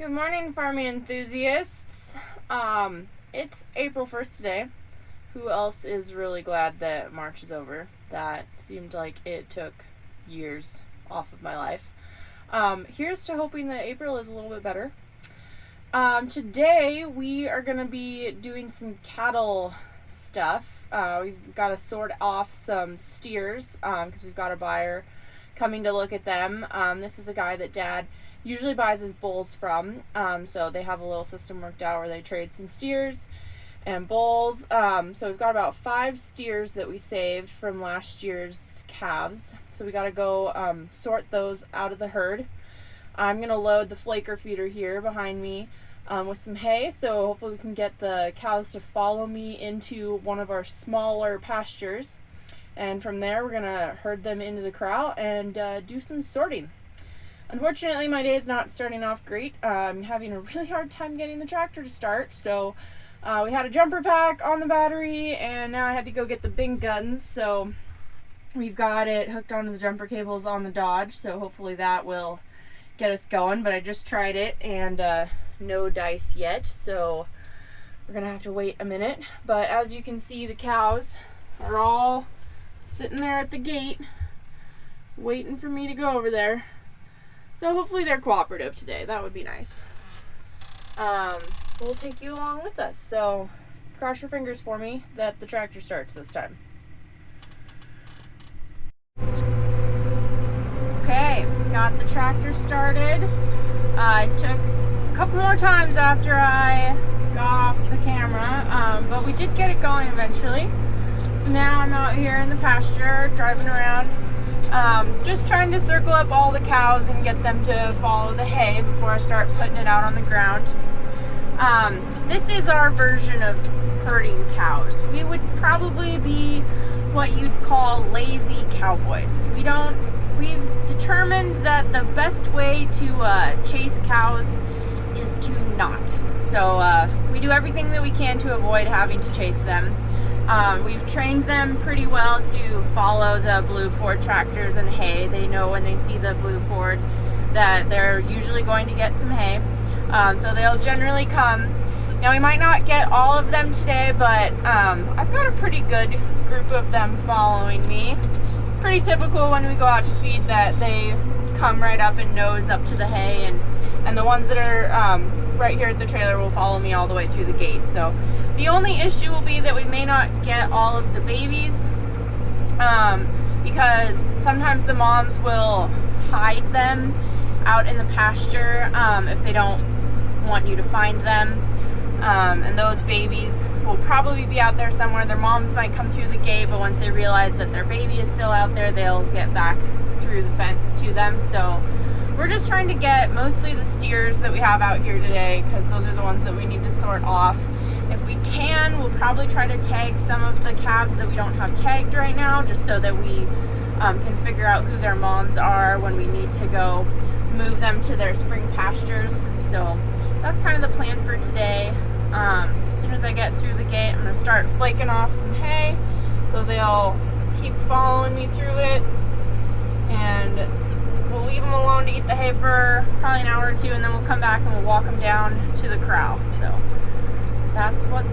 Good morning, farming enthusiasts. It's April 1st today. Who else is really glad that March is over? That seemed like it took years off of my life. Here's to hoping that April is a little bit better. Today we are going to be doing some cattle stuff. We've got to sort off some steers because we've got a buyer coming to look at them. This is a guy that Dad usually buys his bulls from, so they have a little system worked out where they trade some steers and bulls. So we've got about 5 steers that we saved from last year's calves, so we got to go sort those out of the herd. I'm going to load the flaker feeder here behind me with some hay, so hopefully we can get the cows to follow me into one of our smaller pastures, and from there we're going to herd them into the corral and do some sorting. Unfortunately, my day is not starting off great. I'm having a really hard time getting the tractor to start, so we had a jumper pack on the battery, and now I had to go get the big guns, so we've got it hooked onto the jumper cables on the Dodge, so hopefully that will get us going. But I just tried it, and no dice yet, so we're gonna have to wait a minute. But as you can see, the cows are all sitting there at the gate waiting for me to go over there. So hopefully they're cooperative today. That would be nice. We'll take you along with us. So cross your fingers for me that the tractor starts this time. Okay, got the tractor started. It took a couple more times after I got off the camera, but we did get it going eventually. So now I'm out here in the pasture driving around. Just trying to circle up all the cows and get them to follow the hay before I start putting it out on the ground. This is our version of herding cows. We would probably be what you'd call lazy cowboys. We've determined that the best way to chase cows is to not. So we do everything that we can to avoid having to chase them. We've trained them pretty well to follow the blue Ford tractors and hay. They know when they see the blue Ford that they're usually going to get some hay. So they'll generally come. Now we might not get all of them today, but I've got a pretty good group of them following me. Pretty typical when we go out to feed that they come right up and nose up to the hay, and the ones that are right here at the trailer will follow me all the way through the gate. So the only issue will be that we may not get all of the babies because sometimes the moms will hide them out in the pasture if they don't want you to find them, and those babies will probably be out there somewhere. Their moms might come through the gate, but once they realize that their baby is still out there, they'll get back through the fence to them. So we're just trying to get mostly the steers that we have out here today because those are the ones that we need to sort off. If we can, we'll probably try to tag some of the calves that we don't have tagged right now, just so that we can figure out who their moms are when we need to go move them to their spring pastures. So that's kind of the plan for today. As soon as I get through the gate, I'm going to start flaking off some hay so they'll keep following me through it, and we'll leave them alone to eat the hay for probably an hour or two, and then we'll come back and we'll walk them down to the corral. So that's what's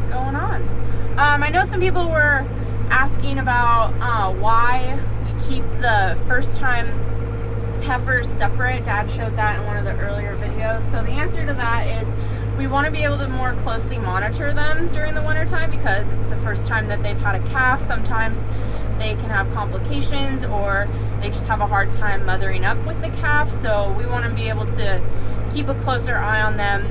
going on. I know some people were asking about why we keep the first time heifers separate. Dad showed that in one of the earlier videos. So the answer to that is we want to be able to more closely monitor them during the winter time because it's the first time that they've had a calf. Sometimes they can have complications or they just have a hard time mothering up with the calf. So we want to be able to keep a closer eye on them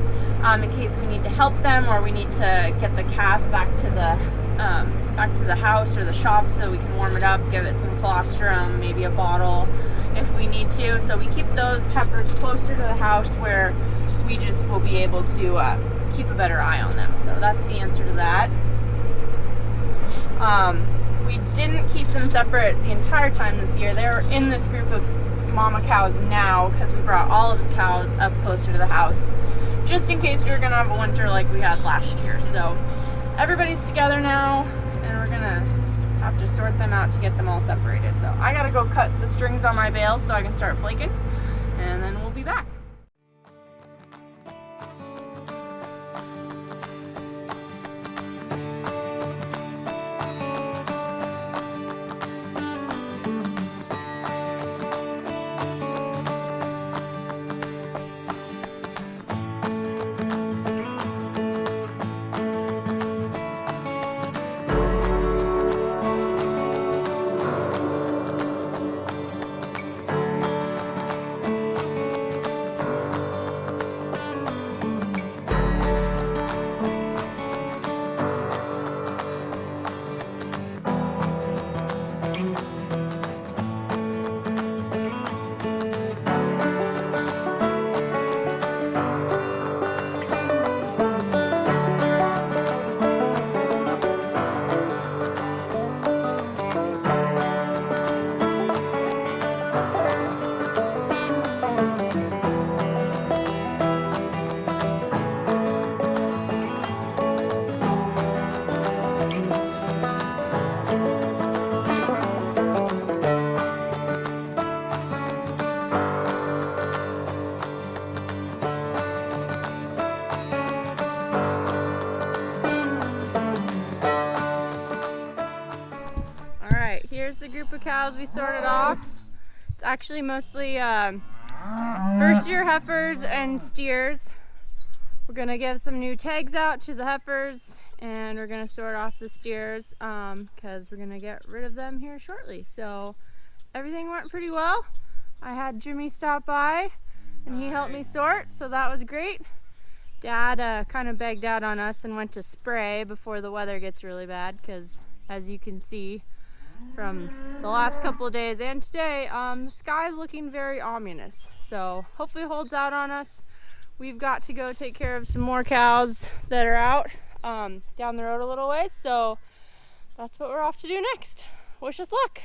in case we need to help them or we need to get the calf back to the house or the shop so we can warm it up, give it some colostrum, maybe a bottle if we need to. So we keep those heifers closer to the house where we just will be able to keep a better eye on them. So that's the answer to that. We didn't keep them separate the entire time this year. They're in this group of mama cows now because we brought all of the cows up closer to the house just in case we were going to have a winter like we had last year. So everybody's together now, and we're going to have to sort them out to get them all separated. So I got to go cut the strings on my bales so I can start flaking, and then we'll be back. a group of cows we sorted off. It's actually mostly first year heifers and steers. We're gonna give some new tags out to the heifers, and we're gonna sort off the steers because we're gonna get rid of them here shortly. So everything went pretty well. I had Jimmy stop by and he helped me sort, so that was great. Dad kind of begged out on us and went to spray before the weather gets really bad, because as you can see from the last couple of days and today, the sky is looking very ominous. So hopefully it holds out on us. We've got to go take care of some more cows that are out down the road a little way, so that's what we're off to do next. Wish us luck.